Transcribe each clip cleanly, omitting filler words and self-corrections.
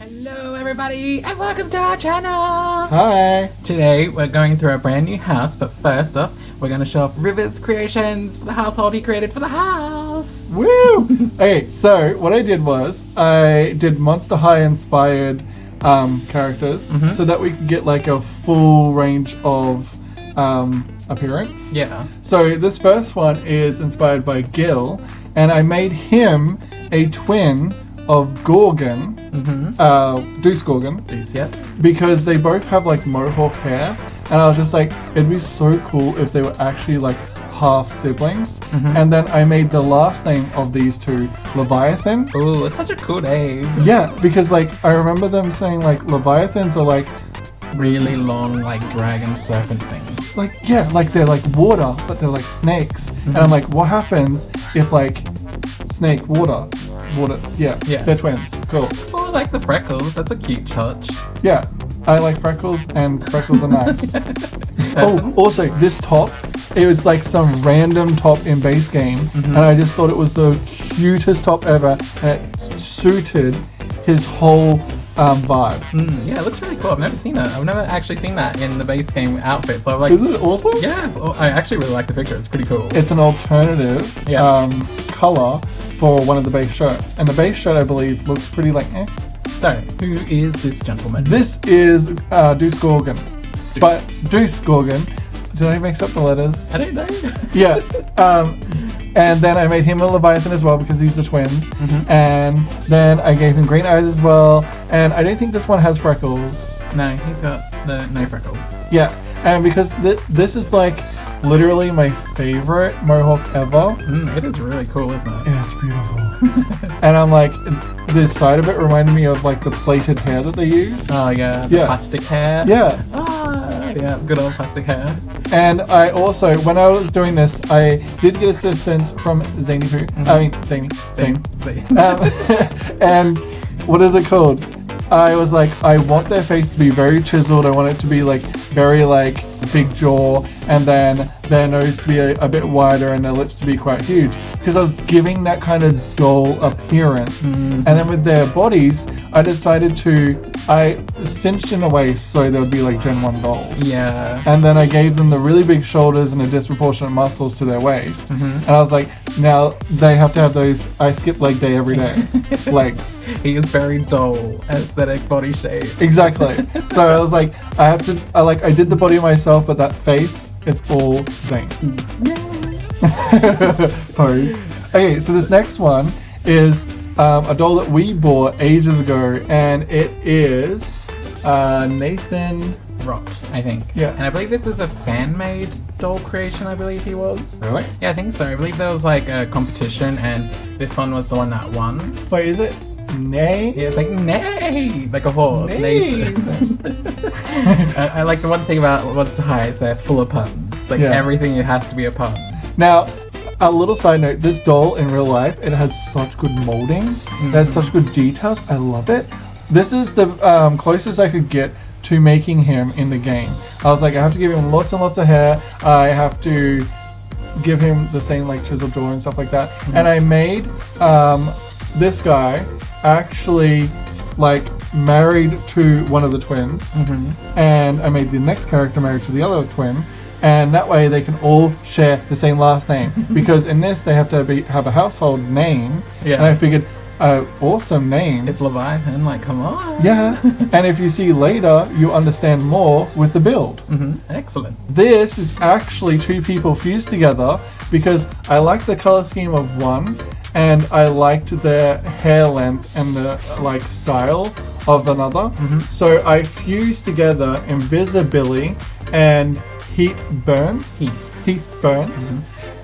Hello everybody and welcome to our channel! Hi! Today we're going through a brand new house, but first off we're going to show off River's creations for the household he created for the house! Woo! Okay, so what I did was I did Monster High inspired characters so that we could get like a full range of appearance. Yeah. So this first one is inspired by Gil, and I made him a twin of Gorgon, Deuce Gorgon. Deuce, yep. Because they both have like mohawk hair, and I was just like, it'd be so cool if they were actually like half siblings. And then I made the last name of these two Leviathan. Ooh, it's such a cool name. Yeah, because like I remember them saying like Leviathans are like Really long, like dragon serpent things. like yeah, like they're like water, but they're like snakes. And I'm like, what happens if like snake water, yeah, they're twins. Cool. Oh, I like the freckles. That's a cute touch. Yeah, I like freckles, and freckles are nice. Oh, also, this top, it was like some random top in base game, and I just thought it was the cutest top ever, and it suited his whole vibe. Yeah, it looks really cool. I've never seen it. I've never actually seen that in the base game outfit, so I'm like... Isn't it awesome? Yeah, I actually really like the picture. It's pretty cool. It's an alternative color for one of the base shirts, and the base shirt, I believe, looks pretty like eh. So, who is this gentleman? This is Deuce Gorgon. But Deuce Gorgon, did I mix up the letters? I don't know. Yeah. And then I made him a Leviathan as well because he's the twins. And then I gave him green eyes as well. And I don't think this one has freckles. No, he's got no freckles. Yeah. And because this is like literally my favorite mohawk ever. It is really cool, isn't it? Yeah, it's beautiful. And I'm like, this side of it reminded me of like the plaited hair that they use. Oh yeah, the plastic hair. Yeah. Ah, yeah, good old plastic hair. And I also, when I was doing this, I did get assistance from Zany Poo. I mean, Zany. And what is it called? I was like, I want their face to be very chiseled. I want it to be like very like big jaw, and then their nose to be a bit wider and their lips to be quite huge, because I was giving that kind of doll appearance. And then with their bodies, I decided I cinched in a way so they would be like Gen 1 dolls. Yeah. And then I gave them the really big shoulders and the disproportionate muscles to their waist. And I was like, now they have to have those I skip leg day every day legs. He is very doll aesthetic body shape. Exactly. So I was like, I did the body myself, but that face, it's all Zane. Pose. Okay, so this next one is a doll that we bought ages ago, and it is Nathan Rott, I think. Yeah. And I believe this is a fan-made doll creation, I believe he was. Really? Yeah, I think so. I believe there was like a competition, and this one was the one that won. Wait, is it Nay? Yeah, it's like nay, like a horse. Nathan. I like the one thing about Monster High is they're full of puns. Like everything, it has to be a pun. Now, a little side note, this doll in real life, it has such good moldings. It has such good details. I love it. This is the closest I could get to making him in the game. I was like, I have to give him lots and lots of hair. I have to give him the same like chisel jaw and stuff like that. And I made this guy actually like married to one of the twins. And I made the next character married to the other twin. And that way they can all share the same last name. Because in this they have to have a household name. Yeah. And I figured, awesome name. It's Leviathan, like, come on. Yeah. And if you see later, you understand more with the build. Excellent. This is actually two people fused together because I like the color scheme of one, and I liked their hair length and the like style of another. So I fused together Invisibility and Heath Burns.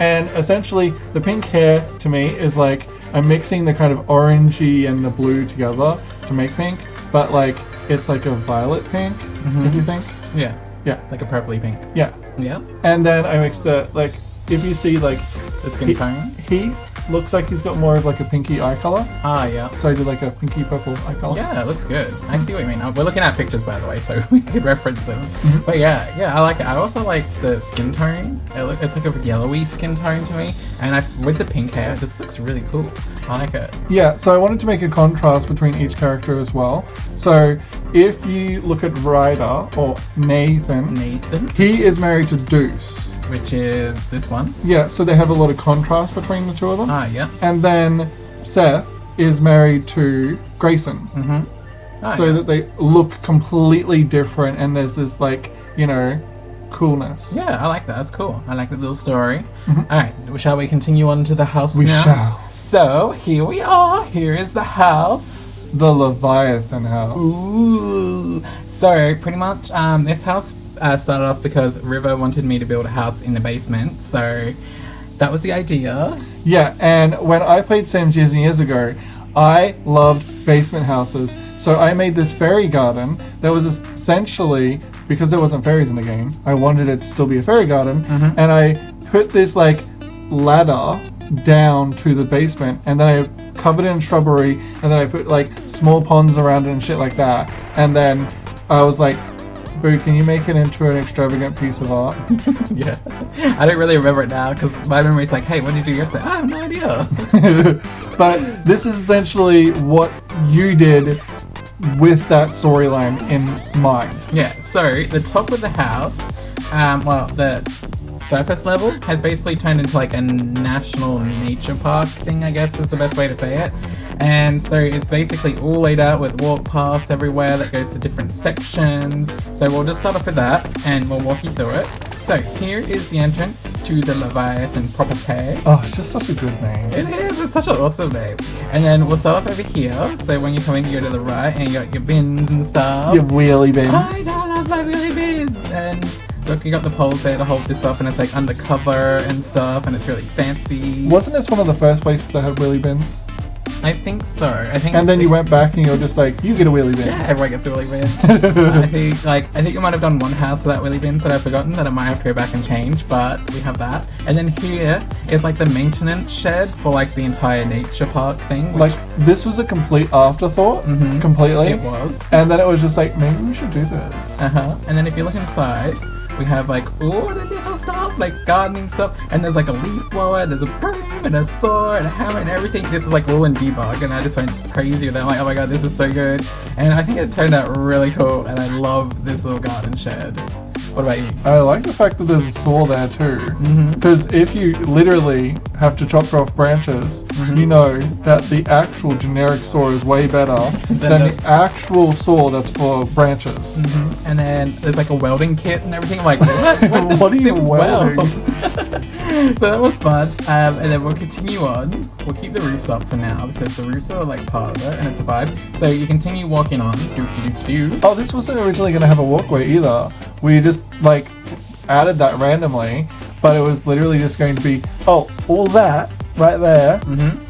And essentially the pink hair to me is like I'm mixing the kind of orangey and the blue together to make pink, but like it's like a violet pink, if you think. Yeah. Yeah. Like a purpley pink. Yeah. Yeah. And then I mixed the, like, if you see like the skin tones. Heath looks like he's got more of like a pinky eye color. Ah, yeah. So I did like a pinky purple eye color. Yeah, it looks good. I see what you mean. We're looking at pictures, by the way, so we could reference them. But yeah, I like it. I also like the skin tone. It's like a yellowy skin tone to me, and with the pink hair, it just looks really cool. I like it. Yeah, so I wanted to make a contrast between each character as well. So if you look at Ryder or Nathan, he is married to Deuce, which is this one. Yeah, so they have a lot of contrast between the two of them. Ah, yeah. And then Seth is married to Grayson. That they look completely different, and there's this like, you know, coolness. Yeah, I like that. That's cool. I like the little story. Alright, shall we continue on to the house now? We shall. So, here we are. Here is the house. The Leviathan house. Ooh. So, pretty much, this house started off because River wanted me to build a house in the basement. So, that was the idea. Yeah, and when I played Sims years and years ago, I loved basement houses. So I made this fairy garden that was essentially, because there wasn't fairies in the game, I wanted it to still be a fairy garden, and I put this like ladder down to the basement, and then I covered it in shrubbery, and then I put like small ponds around it and shit like that. And then I was like, Boo, can you make it into an extravagant piece of art? Yeah. I don't really remember it now because my memory's like, hey, what did you do yesterday? I have no idea. But this is essentially what you did with that storyline in mind. Yeah, so the top of the house, the surface level has basically turned into like a national nature park thing, I guess is the best way to say it. And so it's basically all laid out with walk paths everywhere that goes to different sections. So we'll just start off with that and we'll walk you through it. So here is the entrance to the Leviathan property. Oh, it's just such a good name. It is, it's such an awesome name. And then we'll start off over here. So when you come in, you go to the right and you got your bins and stuff. Your wheelie bins. I love my wheelie bins. And look, you got the poles there to hold this up, and it's like undercover and stuff, and it's really fancy. Wasn't this one of the first places that had wheelie bins? I think so. And then you went back and you were just like, you get a wheelie bin. Yeah, everyone gets a wheelie bin. I think you might have done one house with that wheelie bin that I've forgotten that I might have to go back and change, but we have that. And then here is like the maintenance shed for like the entire nature park thing. Like, this was a complete afterthought, completely. It was. And then it was just like, maybe we should do this. And then if you look inside, we have like all the little stuff, like gardening stuff, and there's like a leaf blower, there's a broom and a saw and a hammer and everything. This is like all in debug, and I just went crazy with it. I'm like, oh my god, this is so good. And I think it turned out really cool, and I love this little garden shed. What about you? I like the fact that there's a saw there too. Because if you literally have to chop off branches, you know that the actual generic saw is way better than the actual saw that's for branches. And then there's like a welding kit and everything. I'm like, what? What are you welding? So that was fun. And then we'll continue on. We'll keep the roofs up for now because the roofs are like part of it and it's a vibe. So you continue walking on. Oh, this wasn't originally going to have a walkway either. We just like added that randomly, but it was literally just going to be, oh, all that right there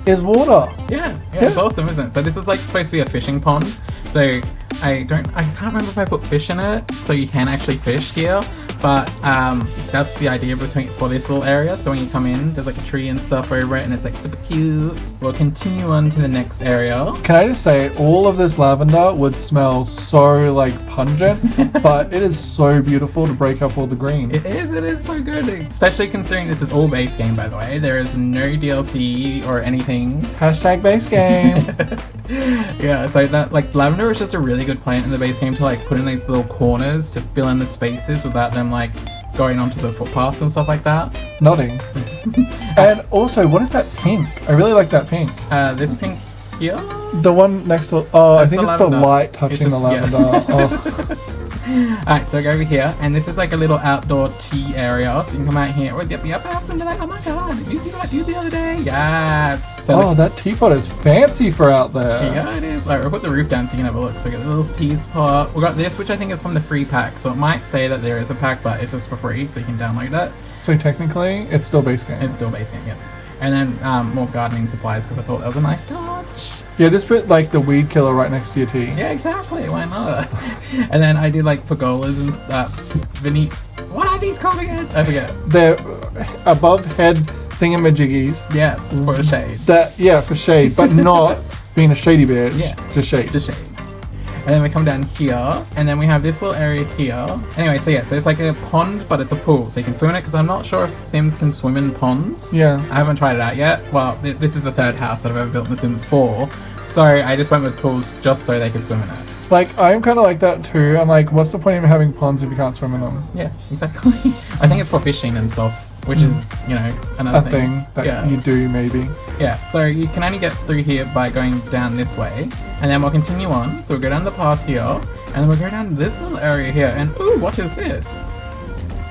is water. Yeah, it's awesome, isn't it? So this is like supposed to be a fishing pond. So I can't remember if I put fish in it, so you can actually fish here. But that's the idea for this little area. So when you come in, there's like a tree and stuff over it, and it's like super cute. We'll continue on to the next area. Can I just say, all of this lavender would smell so like pungent, but it is so beautiful to break up all the green. It is so good, especially considering this is all base game, by the way. There is no DLC or anything. Hashtag base game. Yeah, so that like lavender is just a really good plant in the base game to like put in these little corners to fill in the spaces without them like going onto the footpaths and stuff like that. Nodding. And also, what is that pink? I really like that pink. This pink here? The one next to, I think it's the light touching the lavender. Yeah. Alright, so go over here, and this is like a little outdoor tea area, so you can come out here with your house and be like, oh my god, did you see that dude the other day? Yes! So that teapot is fancy for out there. Yeah, it is. Alright, we'll put the roof down so you can have a look. So we got the little teapot. We got this, which I think is from the free pack, so it might say that there is a pack, but it's just for free, so you can download it. So technically, it's still base game. It's still base game, yes. And then more gardening supplies, because I thought that was a nice touch. Yeah, just put like the weed killer right next to your tea. Yeah, exactly. Why not? And then I did like pergolas and stuff. What are these called again? I forget. They're above head thingamajiggies. Yes, for a shade. For shade, but not being a shady bitch. Yeah. Just shade. Just shade. And then we come down here, and then we have this little area here. Anyway, so it's like a pond, but it's a pool, so you can swim in it, because I'm not sure if Sims can swim in ponds. Yeah. I haven't tried it out yet. Well, this is the third house that I've ever built in The Sims 4, so I just went with pools just so they could swim in it. Like, I'm kind of like that too. I'm like, what's the point of having ponds if you can't swim in them? Yeah, exactly. I think it's for fishing and stuff, which is, another thing that you do, maybe. Yeah, so you can only get through here by going down this way, and then we'll continue on. So we'll go down the path here, and then we'll go down this little area here, and ooh, what is this?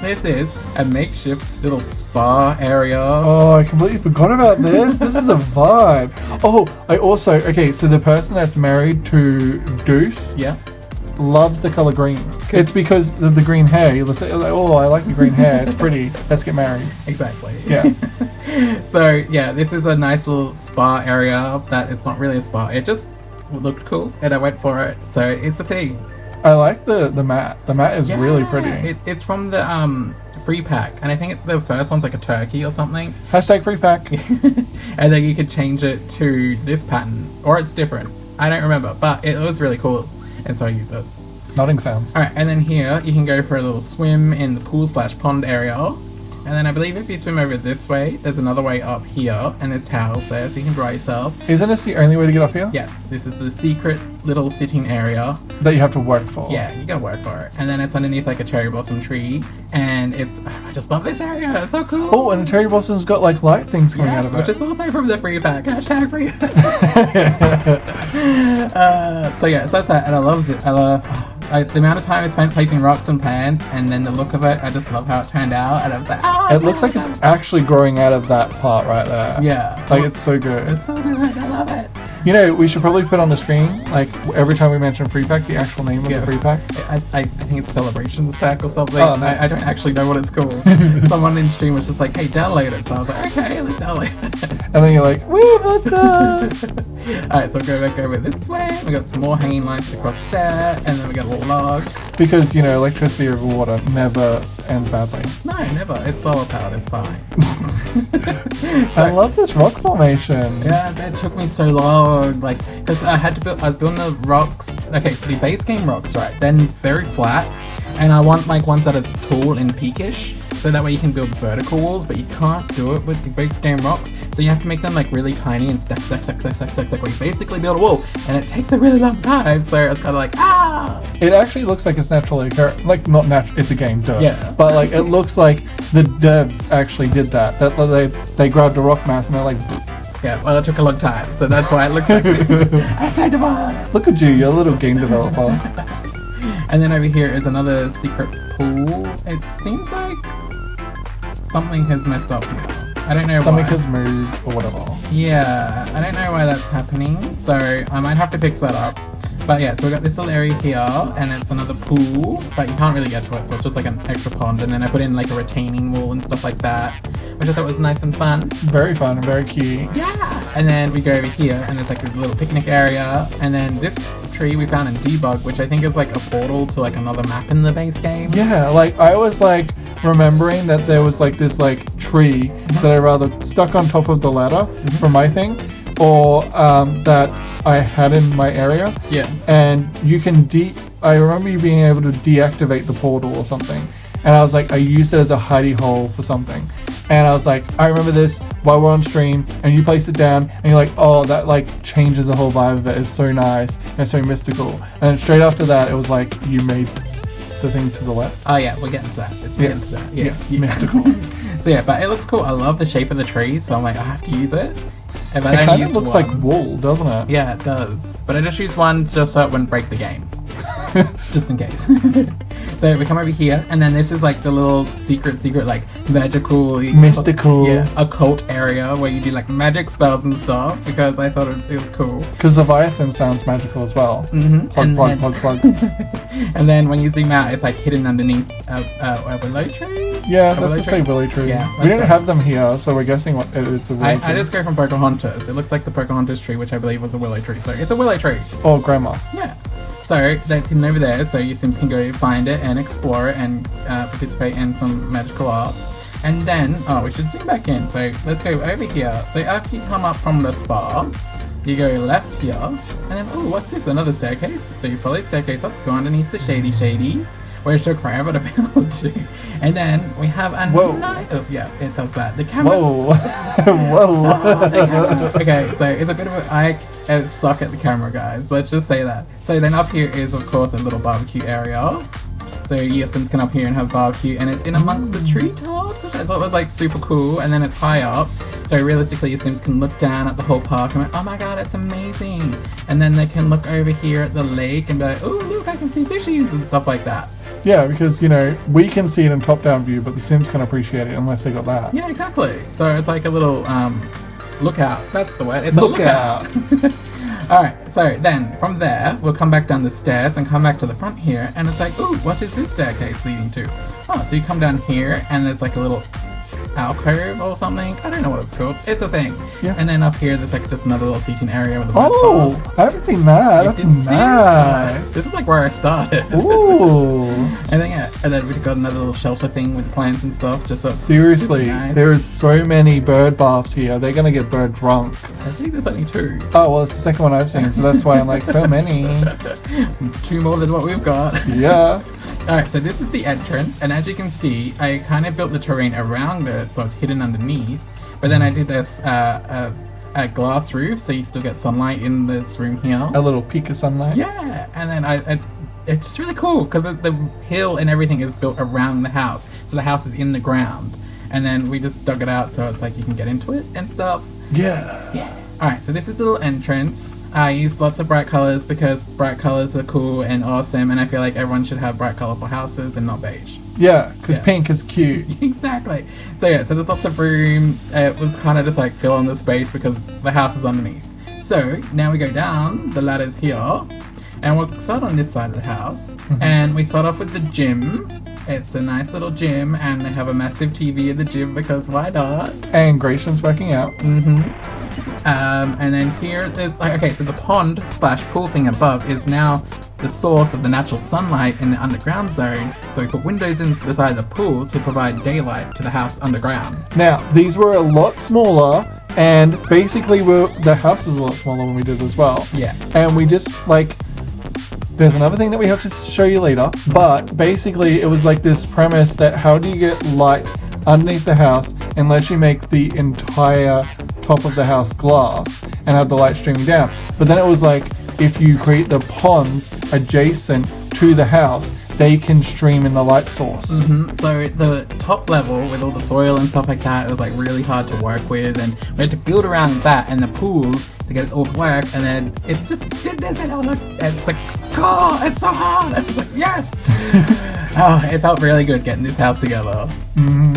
This is a makeshift little spa area. Oh, I completely forgot about this. This is a vibe. Oh, so the person that's married to Deuce loves the color green. Good. It's because of the green hair. You'll say, oh, I like the green hair. It's pretty. Let's get married. Exactly. Yeah. So, this is a nice little spa area that it's not really a spa. It just looked cool, and I went for it. So, it's a thing. I like the mat. The mat is really pretty. It's from the free pack, and I think the first one's like a turkey or something. Hashtag free pack. And then you could change it to this pattern, or it's different. I don't remember, but it was really cool, and so I used it. Nodding sounds. Alright, and then here you can go for a little swim in the pool/pond area. And then I believe if you swim over this way, there's another way up here, and there's towels there, so you can dry yourself. Isn't this the only way to get up here? Yes, this is the secret little sitting area. That you have to work for. Yeah, you gotta work for it. And then it's underneath like a cherry blossom tree, and I just love this area, it's so cool. Oh, and the cherry blossom's got like light things coming out of it. Which is also from the free pack, hashtag free pack. So that's that, and I love it. The amount of time I spent placing rocks and plants, and then the look of it, I just love how it turned out, and I was like, it looks like it's actually growing out of that part right there. Yeah. Like, it's so good. It's so good, I love it. We should probably put on the screen, like, every time we mention free pack, the actual name of the free pack. I think it's Celebrations Pack or something. Oh, nice. I don't actually know what it's called. Someone in stream was just like, hey, download it. So I was like, okay, let's download it. And then you're like, woo, monster! Alright, so we'll go back over this way. We got some more hanging lights across there, and then we got a little log. Because, electricity over water never ends badly. No, never. It's solar powered, it's fine. I love this rock formation. Yeah, that took me so long, because I was building the rocks. Okay, so the base game rocks, right? Then very flat, and I want ones that are tall and peakish, so that way you can build vertical walls, but you can't do it with the base game rocks. So you have to make them really tiny and stack, where you basically build a wall, and it takes a really long time. So it's kind of like It actually looks like it's naturally occurring. Like, not natural. It's a game, duh. Yeah. But it looks like the devs actually did that. That they grabbed a rock mass and they're like. Yeah, well, it took a long time, so that's why it looks like I found one. Look at you, you're a little game developer. And then over here is another secret pool. It seems like something has messed up here. I don't know Something why. has moved or whatever. Yeah, I don't know why that's happening, so I might have to fix that up. But yeah, so we got this little area here, and it's another pool, but you can't really get to it, so it's just like an extra pond, and then I put in a retaining wall and stuff like that, which I thought was nice and fun. Very fun and very cute. Yeah! And then we go over here, and it's a little picnic area, and then this tree we found in Debug, which I think is a portal to another map in the base game. Yeah, I was remembering that there was this tree that I rather stuck on top of the ladder for my thing, or that I had in my area. Yeah. And you can I remember you being able to deactivate the portal or something. And I was like, I used it as a hidey hole for something. And I was like, I remember this while we're on stream, and you place it down, and you're like, oh, that changes the whole vibe of it. It's so nice and so mystical. And then straight after that, it was like you made the thing to the left. Oh yeah, we'll get into that. Yeah. Mystical. So yeah, but it looks cool. I love the shape of the tree, so I'm like, I have to use it. If I It don't kind use of looks one, like wool, doesn't it? Yeah, it does. But I just used one just so it wouldn't break the game. Just in case. So we come over here, and then this is the little secret magical, mystical, occult area where you do magic spells and stuff, because I thought it was cool. Because Leviathan sounds magical as well. Plug. And then when you zoom out, it's hidden underneath a willow tree. Yeah, let's just say willow tree. Yeah, we don't have them here, so we're guessing what it's a willow tree. I just go from Pocahontas. It looks like the Pocahontas tree, which I believe was a willow tree. So it's a willow tree. Or grandma. Yeah. So that's hidden over there, so your Sims can go find it and explore it and participate in some magical arts. And then, we should zoom back in. So let's go over here. So after you come up from the spa, you go left here, and then, what's this? Another staircase. So you follow the staircase up, go underneath the shadies, where it took forever to build to. And then we have a oh yeah, it does that. The camera. Whoa. Whoa. Okay, so it's a bit of I suck at the camera, guys. Let's just say that. So then up here is, of course, a little barbecue area. So your Sims can up here and have barbecue, and it's in amongst the treetops, which I thought was like super cool. And then it's high up, so realistically your Sims can look down at the whole park and like, oh my god, it's amazing. And then they can look over here at the lake and be like, oh look, I can see fishies and stuff like that. Yeah, because, you know, we can see it in top-down view, but the Sims can't appreciate it unless they got that. Yeah, exactly. So it's like a little lookout. That's the word. It's a lookout. Alright, so then from there, we'll come back down the stairs and come back to the front here, and it's like, ooh, what is this staircase leading to? Oh, so you come down here, and there's like a little alcove or something. I don't know what it's called. It's a thing. Yeah. And then up here, there's like just another little seating area with a I haven't seen that. That's nice. This is like where I started. Ooh. And then and then we've got another little shelter thing with plants and stuff. Just seriously, nice. There is so many bird baths here. They're gonna get bird drunk. I think there's only 2. Oh well, it's the second one I've seen, so that's why I'm like, so many. 2 more than what we've got. Yeah. Alright, so this is the entrance, and as you can see, I kind of built the terrain around it so it's hidden underneath. But then I did this a glass roof, so you still get sunlight in this room here. A little peak of sunlight. Yeah, and then it's just really cool because the hill and everything is built around the house, so the house is in the ground, and then we just dug it out so it's like you can get into it and stuff. Yeah. Alright, so this is the little entrance. I used lots of bright colors because bright colors are cool and awesome, and I feel like everyone should have bright colorful houses and not beige. Yeah, because pink is cute. Exactly. So yeah, so there's lots of room. It was kind of just like fill in the space because the house is underneath. So now we go down the ladders here, and we'll start on this side of the house, and we start off with the gym. It's a nice little gym, and they have a massive TV in the gym because why not? And Grayson's working out. And then here there's like, okay, so the pond / pool thing above is now the source of the natural sunlight in the underground zone. So we put windows in the side of the pool to provide daylight to the house underground. Now, these were a lot smaller, and basically the house was a lot smaller when we did it as well. Yeah. And we just like, there's another thing that we have to show you later, but basically it was like this premise that how do you get light underneath the house unless you make the entire top of the house glass and have the light streaming down. But then it was like, if you create the ponds adjacent to the house, they can stream in the light source. So the top level with all the soil and stuff like that, it was like really hard to work with, and we had to build around that and the pools to get it all to work, and then it just did this, and I was like, it's like, oh, it's so hard. It's like, yes. Oh, it felt really good getting this house together.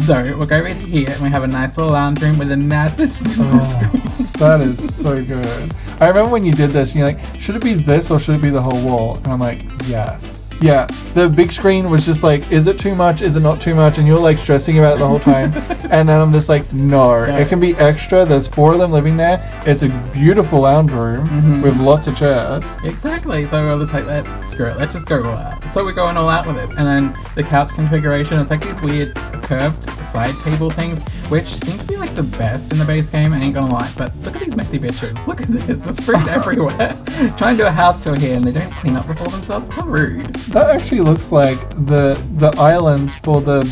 So we'll go over here and we have a nice little lounge room with a massive silver screen. That is so good. I remember when you did this and you're like, should it be this or should it be the whole wall? And I'm like, yes. Yeah, the big screen was just like, is it too much? Is it not too much? And you're like stressing about it the whole time. And then I'm just like, no, it can be extra. There's 4 of them living there. It's a beautiful lounge room with lots of chairs. Exactly. So we'll just like, screw it. Let's just go all out. So we're going all out with this. And then the couch configuration is like these weird curved side table things, which seem to be like the best in the base game. I ain't gonna lie, but look at these messy bitches. Look at this. There's fruit everywhere. Trying to do a house tour here and they don't clean up before themselves. How rude. That actually looks like the islands for the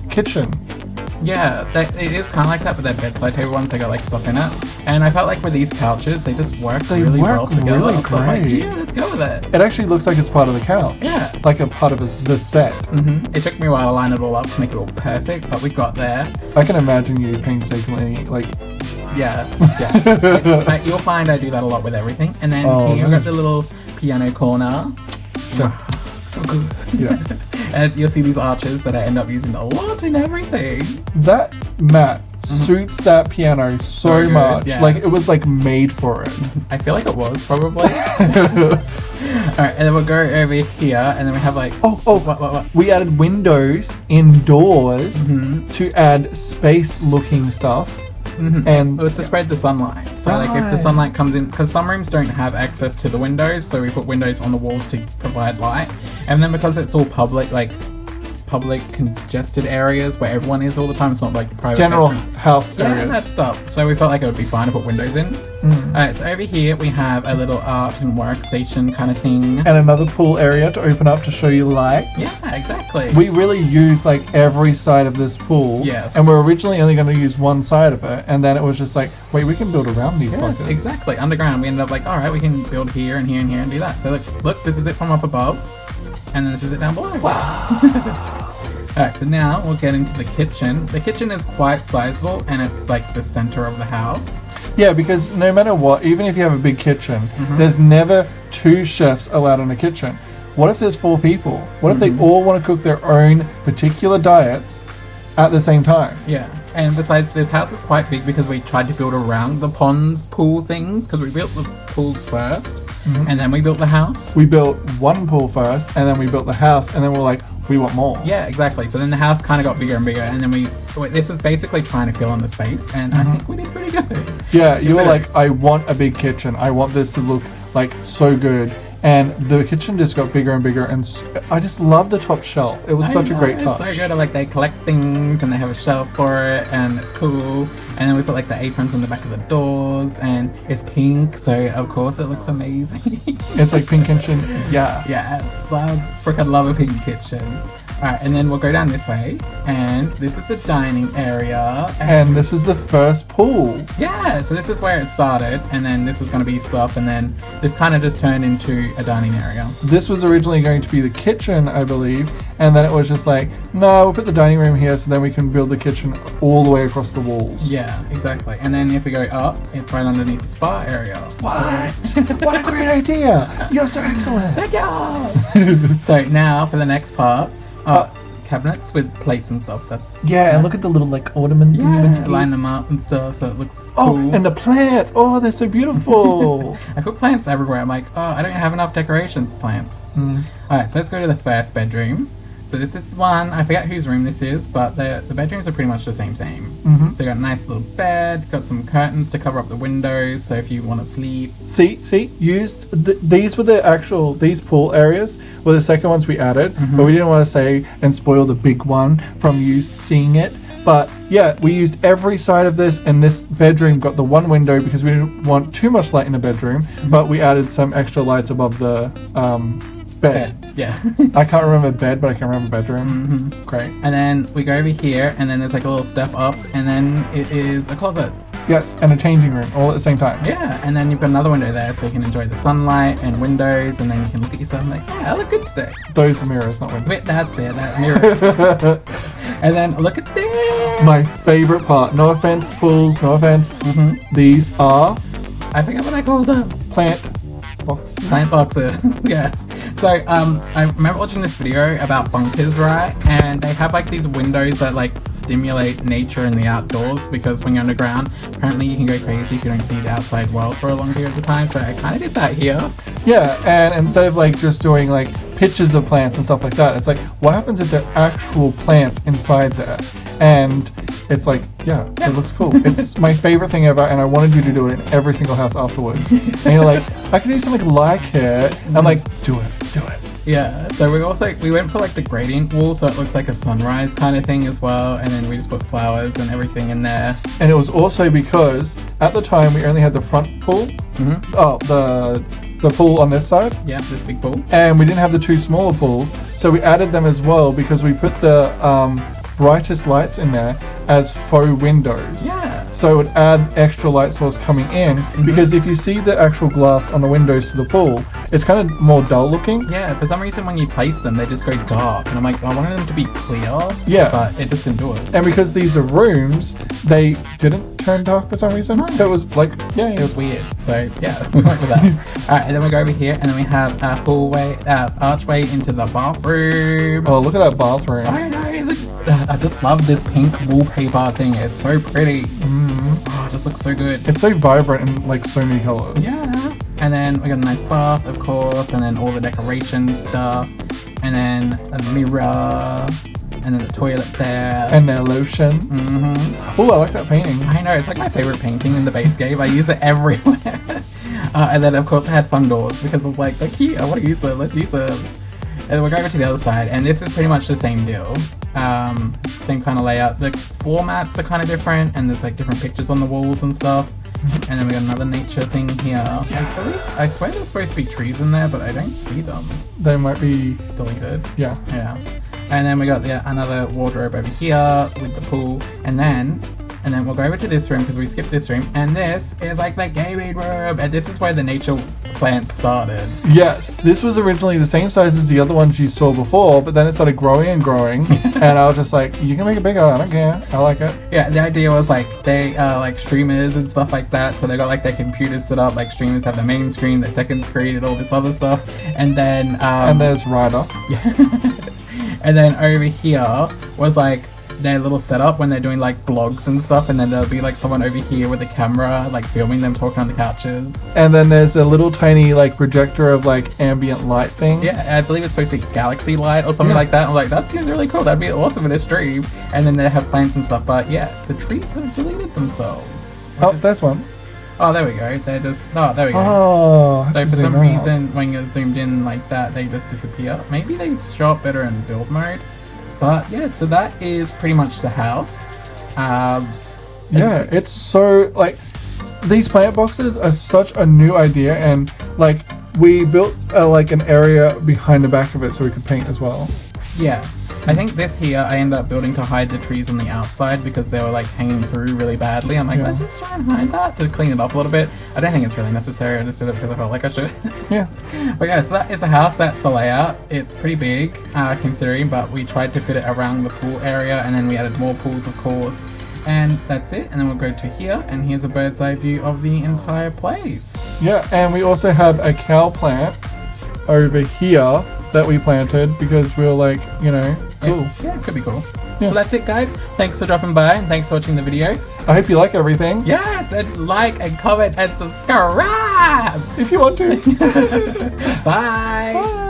kitchen. Yeah, it is kind of like that, but they're bedside table ones, they got like stuff in it. And I felt like with these couches, they just work really well together. Really so I was like, yeah, let's go with it. It actually looks like it's part of the couch. Yeah. Like a part of the set. It took me a while to line it all up to make it all perfect, but we got there. I can imagine you painstakingly, like... Yes. You'll find I do that a lot with everything. And then here we've got the little piano corner. So good. Yeah. And you'll see these arches that I end up using a lot in everything. That mat suits that piano so much. Yes. Like, it was like made for it. I feel like it was, probably. Alright, and then we'll go over here, and then we have like... What? We added windows indoors to add space-looking stuff. And it was to spread the sunlight. So like if the sunlight comes in, because some rooms don't have access to the windows, so we put windows on the walls to provide light. And then because it's all public, like public congested areas where everyone is all the time. It's not like private General bedroom. house Yeah, areas. that stuff. So we felt like it would be fine to put windows in. Alright, so over here we have a little art and workstation kind of thing. And another pool area to open up to show you lights. Yeah, exactly. We really use like every side of this pool. Yes. And we're originally only going to use one side of it, and then it was just like, wait, we can build around these Yeah, fuckers. exactly. Underground, we ended up like, alright, we can build here and here and here and do that. So look, this is it from up above, and then this is it down below. Alright, so now we'll get into the kitchen. The kitchen is quite sizable, and it's like the center of the house. Yeah, because no matter what, even if you have a big kitchen, there's never 2 chefs allowed in a kitchen. What if there's 4 people? What if they all want to cook their own particular diets at the same time? Yeah, and besides, this house is quite big because we tried to build around the ponds pool things, because we built the pools first, and then we built the house. We built one pool first, and then we built the house, and then we're like, we want more. Yeah, exactly. So then the house kind of got bigger and bigger, and then this is basically trying to fill in the space, and I think we did pretty good. Yeah, you were like, I want a big kitchen. I want this to look like so good. And the kitchen just got bigger and bigger, and I just love the top shelf. It was such a great touch. It's so good. Like, they collect things and they have a shelf for it, and it's cool. And then we put like the aprons on the back of the doors, and it's pink, so of course it looks amazing. It's like pink kitchen. Yeah. Yes, I freaking love a pink kitchen. Alright, and then we'll go down this way, and this is the dining area. And this is the first pool. Yeah, so this is where it started, and then this was going to be stuff, and then this kind of just turned into a dining area. This was originally going to be the kitchen, I believe, and then it was just like, no, we'll put the dining room here so then we can build the kitchen all the way across the walls. Yeah, exactly. And then if we go up, it's right underneath the spa area. What? What a great idea! You're so excellent! Thank you! So now for the next parts, cabinets with plates and stuff. That's and look at the little like ornament thingy-majiggies. line them up and stuff so it looks Oh, cool. and the plants! Oh, they're so beautiful! I put plants everywhere. I'm like, oh, I don't have enough decorations plants. Alright, so let's go to the first bedroom. So this is one, I forget whose room this is, but the bedrooms are pretty much the same. So you got a nice little bed, got some curtains to cover up the windows, so if you want to sleep. See, these were these pool areas were the second ones we added, but we didn't want to say and spoil the big one from you seeing it. But yeah, we used every side of this, and this bedroom got the one window because we didn't want too much light in the bedroom, but we added some extra lights above the bed. Yeah. I can't remember bed, but I can remember bedroom. Great. And then we go over here, and then there's like a little step up, and then it is a closet. Yes, and a changing room all at the same time. Yeah, and then you've got another window there, so you can enjoy the sunlight and windows, and then you can look at yourself and like, yeah, I look good today. Those are mirrors, not windows. Wait, that's it, that mirror. And then look at this. My favorite part. No offense, pools. No offense. These are I forget what I called them. plant boxes. Plant boxes. Yes. So I remember watching this video about bunkers, right? And they have like these windows that like stimulate nature in the outdoors, because when you're underground, apparently you can go crazy if you don't see the outside world for a long period of time. So I kind of did that here. Yeah, and instead of like just doing like pictures of plants and stuff like that, it's like, what happens if there are actual plants inside there? And it's like, yeah, it looks cool. It's my favorite thing ever, and I wanted you to do it in every single house afterwards. And you're like, I can do something like it. I'm like, do it. Yeah, so we went for like the gradient wall, so it looks like a sunrise kind of thing as well, and then we just put flowers and everything in there. And it was also because at the time we only had the front pool, the pool on this side. Yeah, this big pool. And we didn't have the 2 smaller pools, so we added them as well because we put the brightest lights in there as faux windows. Yeah. So it would add extra light source coming in, because if you see the actual glass on the windows to the pool, it's kind of more dull looking. Yeah, for some reason when you place them, they just go dark, and I'm like, I wanted them to be clear. Yeah. But it just didn't do it. And because these are rooms, they didn't turn dark for some reason. No. So it was like, yeah. It was weird. So yeah, we went with that. Alright, and then we go over here, and then we have a hallway, archway into the bathroom. Oh, look at that bathroom. I know, I just love this pink wallpaper thing. It's so pretty. Oh, it just looks so good. It's so vibrant in like so many colors. Yeah. And then we got a nice bath, of course, and then all the decoration stuff, and then a mirror, and then the toilet there. And their lotions. Oh, I like that painting. I know, it's like my favorite painting in the base game. I use it everywhere. And then, of course, I had fun doors because I was like, they're cute. I want to use them. Let's use them. And we'll go over to the other side, and this is pretty much the same deal. Same kind of layout. The floor mats are kind of different, and there's like different pictures on the walls and stuff. And then we got another nature thing here. I swear there's supposed to be trees in there, but I don't see them. They might be deleted. Yeah. And then we got another wardrobe over here with the pool, and then we'll go over to this room because we skipped this room, and this is like the gaming room, and this is where the nature plants started. Yes, this was originally the same size as the other ones you saw before, but then it started growing and growing, and I was just like, you can make it bigger, I don't care, I like it. Yeah, the idea was like they are like streamers and stuff like that, so they got like their computers set up, like streamers have their main screen, their second screen, and all this other stuff, and then and there's Ryder. And then over here was like their little setup when they're doing like blogs and stuff, and then there'll be like someone over here with a camera like filming them talking on the couches. And then there's a little tiny like projector of like ambient light thing. Yeah, I believe it's supposed to be galaxy light or something like that. I'm like, that seems really cool, that'd be awesome in a stream. And then they have plants and stuff, but yeah, the trees have deleted themselves. That's one. Oh, there we go. They're just... Oh, there we go. Oh, so for some reason, when you're zoomed in like that, they just disappear. Maybe they show up better in build mode. But yeah, so that is pretty much the house. Yeah, it's so... Like, these plant boxes are such a new idea, and like, we built like an area behind the back of it so we could paint as well. Yeah. I think this here I ended up building to hide the trees on the outside because they were like hanging through really badly. I'm like, let's just try and hide that to clean it up a little bit. I don't think it's really necessary. I just did it because I felt like I should. Yeah. But yeah, so that is the house. That's the layout. It's pretty big considering, but we tried to fit it around the pool area, and then we added more pools, of course. And that's it. And then we'll go to here, and here's a bird's eye view of the entire place. Yeah, and we also have a cow plant over here that we planted because we were like, you know, cool. Yeah, it could be cool. Yeah. So that's it, guys. Thanks for dropping by, and thanks for watching the video. I hope you like everything. Yes, and like and comment and subscribe if you want to. Bye. Bye.